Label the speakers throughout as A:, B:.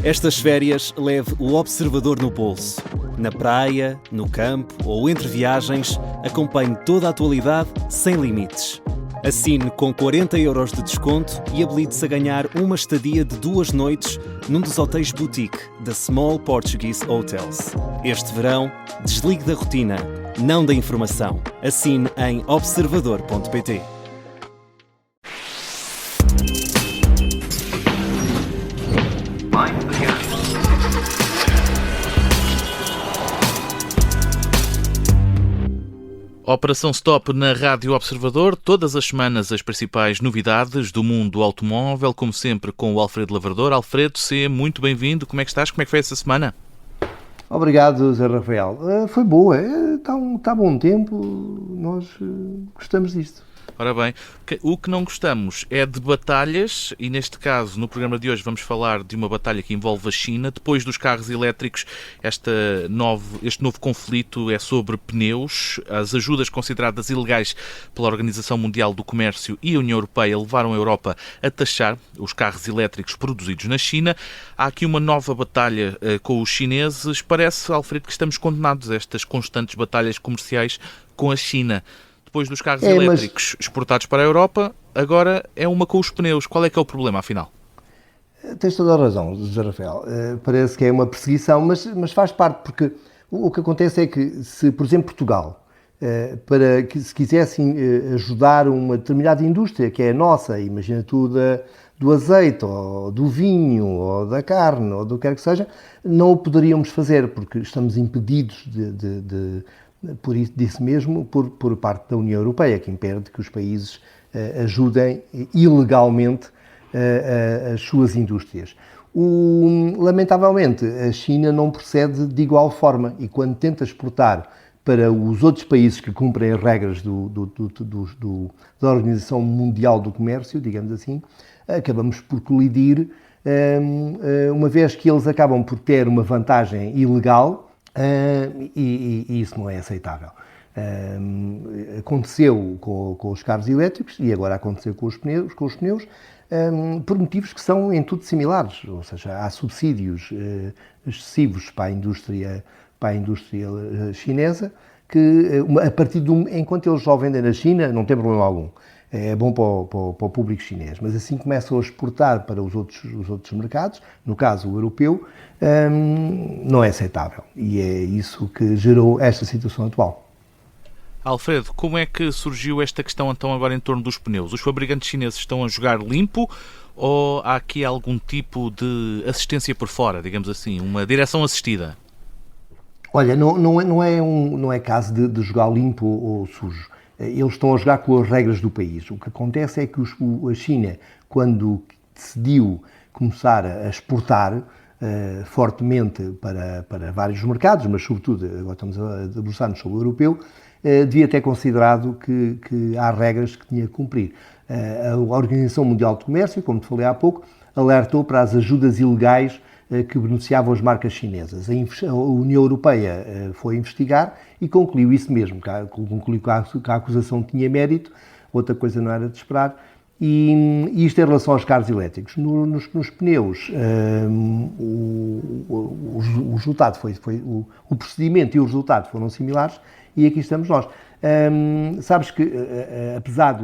A: Estas férias leve o observador no bolso. Na praia, no campo ou entre viagens, acompanhe toda a atualidade sem limites. Assine com 40€ de desconto e habilite-se a ganhar uma estadia de 2 noites num dos hotéis boutique da Small Portuguese Hotels. Este verão, desligue da rotina, não da informação. Assine em observador.pt.
B: Operação Stop na Rádio Observador, todas as semanas as principais novidades do mundo automóvel, como sempre com o Alfredo Lavrador. Alfredo, seja muito bem-vindo. Como é que estás? Como é que foi essa semana?
C: Obrigado, Zé Rafael. Foi boa, está bom tempo, nós gostamos disto.
B: Ora bem, o que não gostamos é de batalhas e neste caso, no programa de hoje, vamos falar de uma batalha que envolve a China. Depois dos carros elétricos, este novo conflito é sobre pneus. As ajudas consideradas ilegais pela Organização Mundial do Comércio e a União Europeia levaram a Europa a taxar os carros elétricos produzidos na China. Há aqui uma nova batalha com os chineses. Parece, Alfredo, que estamos condenados a estas constantes batalhas comerciais com a China. Depois dos carros elétricos exportados para a Europa, agora é uma com os pneus. Qual é que é o problema, afinal?
C: Tens toda a razão, José Rafael. Parece que é uma perseguição, mas faz parte, porque o que acontece é que, se, por exemplo, Portugal, se quisessem ajudar uma determinada indústria, que é a nossa, imagina tu do azeite, ou do vinho, ou da carne, ou do que quer que seja, não o poderíamos fazer, porque estamos impedidos por isso disso mesmo, por parte da União Europeia, que impede que os países ajudem ilegalmente as suas indústrias. Lamentavelmente, a China não procede de igual forma e quando tenta exportar para os outros países que cumprem as regras da Organização Mundial do Comércio, digamos assim, acabamos por colidir, uma vez que eles acabam por ter uma vantagem ilegal. E isso não é aceitável. Aconteceu com os carros elétricos e agora aconteceu com os pneus por motivos que são em tudo similares, ou seja, há subsídios excessivos para a indústria chinesa que, a partir enquanto eles só vendem na China, não tem problema algum. É bom para o público chinês, mas assim começam a exportar para os outros mercados, no caso o europeu, não é aceitável. E é isso que gerou esta situação atual.
B: Alfredo, como é que surgiu esta questão então agora em torno dos pneus? Os fabricantes chineses estão a jogar limpo ou há aqui algum tipo de assistência por fora, digamos assim, uma direção assistida?
C: Olha, não é caso de jogar limpo ou sujo. Eles estão a jogar com as regras do país. O que acontece é que a China, quando decidiu começar a exportar fortemente para vários mercados, mas sobretudo, agora estamos a debruçar-nos sobre o europeu, devia ter considerado que há regras que tinha que cumprir. A Organização Mundial do Comércio, como te falei há pouco, alertou para as ajudas ilegais que beneficiavam as marcas chinesas. A União Europeia foi investigar e concluiu isso mesmo, concluiu que a acusação tinha mérito, outra coisa não era de esperar, e isto em relação aos carros elétricos. Nos pneus, o resultado foi o procedimento e o resultado foram similares e aqui estamos nós. Sabes que, apesar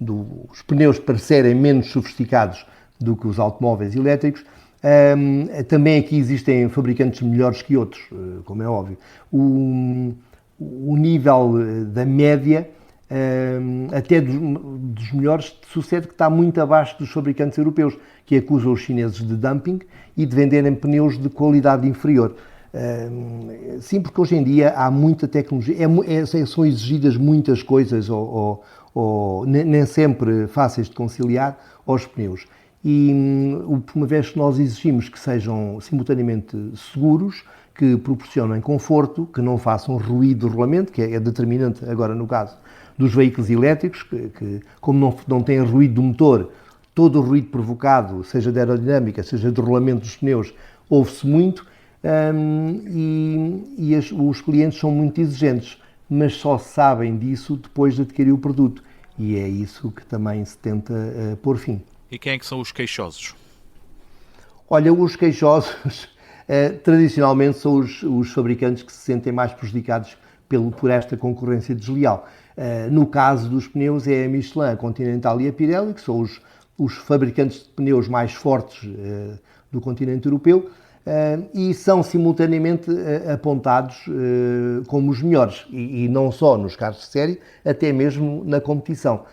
C: dos pneus parecerem menos sofisticados do que os automóveis elétricos, também aqui existem fabricantes melhores que outros, como é óbvio. O nível da média, até dos melhores, sucede que está muito abaixo dos fabricantes europeus, que acusam os chineses de dumping e de venderem pneus de qualidade inferior. Sim, porque hoje em dia há muita tecnologia, são exigidas muitas coisas, nem sempre fáceis de conciliar, aos pneus. E uma vez que nós exigimos que sejam simultaneamente seguros, que proporcionem conforto, que não façam ruído de rolamento, que é determinante agora no caso dos veículos elétricos, que como não têm ruído do motor, todo o ruído provocado, seja de aerodinâmica, seja de rolamento dos pneus, ouve-se muito, os clientes são muito exigentes, mas só sabem disso depois de adquirir o produto. E é isso que também se tenta pôr fim.
B: E quem é que são os queixosos?
C: Olha, os queixosos tradicionalmente são os fabricantes que se sentem mais prejudicados por esta concorrência desleal. No caso dos pneus é a Michelin, a Continental e a Pirelli, que são os fabricantes de pneus mais fortes do continente europeu, e são simultaneamente apontados como os melhores, e não só nos carros de série, até mesmo na competição.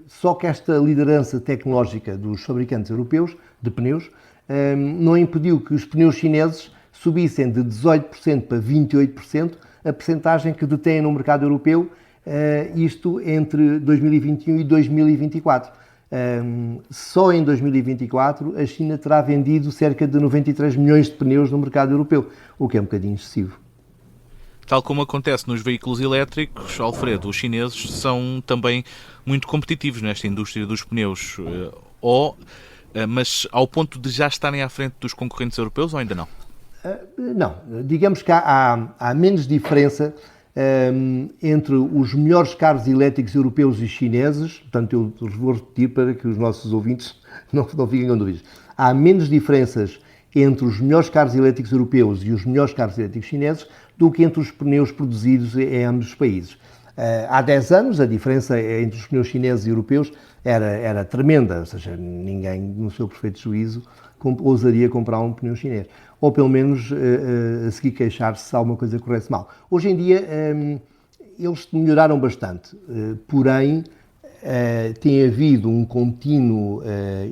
C: Só que esta liderança tecnológica dos fabricantes europeus de pneus não impediu que os pneus chineses subissem de 18% para 28% a percentagem que detêm no mercado europeu, isto entre 2021 e 2024. Só em 2024 a China terá vendido cerca de 93 milhões de pneus no mercado europeu, o que é um bocadinho excessivo.
B: Tal como acontece nos veículos elétricos, Alfredo, os chineses são também muito competitivos nesta indústria dos pneus, mas ao ponto de já estarem à frente dos concorrentes europeus ou ainda não?
C: Não, digamos que há menos diferença entre os melhores carros elétricos europeus e chineses, portanto eu vou repetir para que os nossos ouvintes não fiquem com dúvidas. Há menos diferenças entre os melhores carros elétricos europeus e os melhores carros elétricos chineses do que entre os pneus produzidos em ambos os países. Há 10 anos a diferença entre os pneus chineses e europeus era tremenda, ou seja, ninguém no seu perfeito juízo ousaria comprar um pneu chinês, ou pelo menos a seguir queixar-se se alguma coisa corresse mal. Hoje em dia eles melhoraram bastante, porém tem havido um contínuo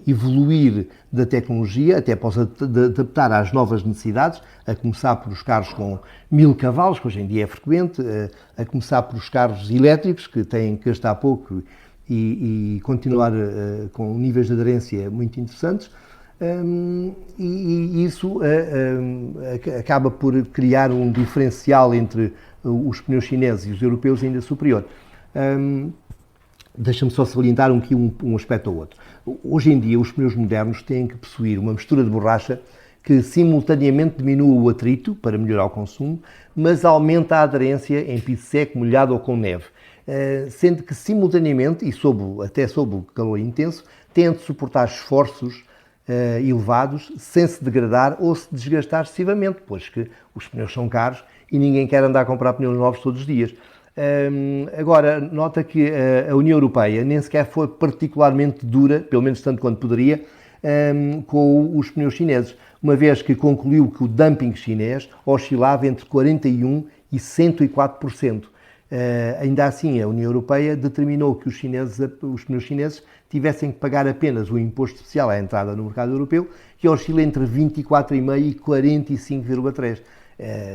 C: evoluir da tecnologia, até para se adaptar às novas necessidades, a começar por os carros com 1000 cavalos, que hoje em dia é frequente, a começar por os carros elétricos, que têm que gastar pouco e continuar com níveis de aderência muito interessantes. E isso acaba por criar um diferencial entre os pneus chineses e os europeus ainda superior. Deixa-me só salientar um aspecto ou outro. Hoje em dia, os pneus modernos têm que possuir uma mistura de borracha que simultaneamente diminua o atrito para melhorar o consumo, mas aumenta a aderência em piso seco, molhado ou com neve, sendo que simultaneamente, e até sob o calor intenso, têm de suportar esforços elevados sem se degradar ou se desgastar excessivamente, pois que os pneus são caros e ninguém quer andar a comprar pneus novos todos os dias. Agora, nota que a União Europeia nem sequer foi particularmente dura, pelo menos tanto quanto poderia, com os pneus chineses, uma vez que concluiu que o dumping chinês oscilava entre 41% e 104%. Ainda assim, a União Europeia determinou que os pneus chineses tivessem que pagar apenas o imposto especial à entrada no mercado europeu, que oscila entre 24,5% e 45,3%.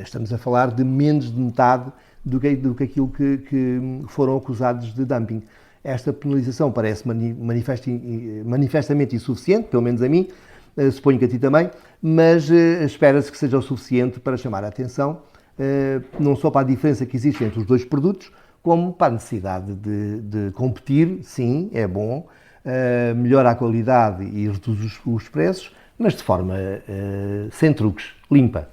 C: Estamos a falar de menos de metade do que aquilo que foram acusados de dumping. Esta penalização parece manifestamente insuficiente, pelo menos a mim, suponho que a ti também, mas espera-se que seja o suficiente para chamar a atenção, não só para a diferença que existe entre os dois produtos, como para a necessidade de competir. Sim, é bom, melhora a qualidade e reduz os preços, mas de forma sem truques, limpa.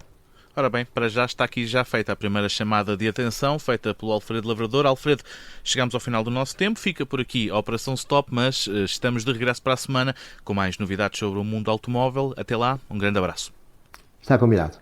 B: Ora bem, para já está aqui já feita a primeira chamada de atenção, feita pelo Alfredo Lavrador. Alfredo, chegamos ao final do nosso tempo, fica por aqui a Operação Stop, mas estamos de regresso para a semana com mais novidades sobre o mundo automóvel. Até lá, um grande abraço.
C: Está combinado.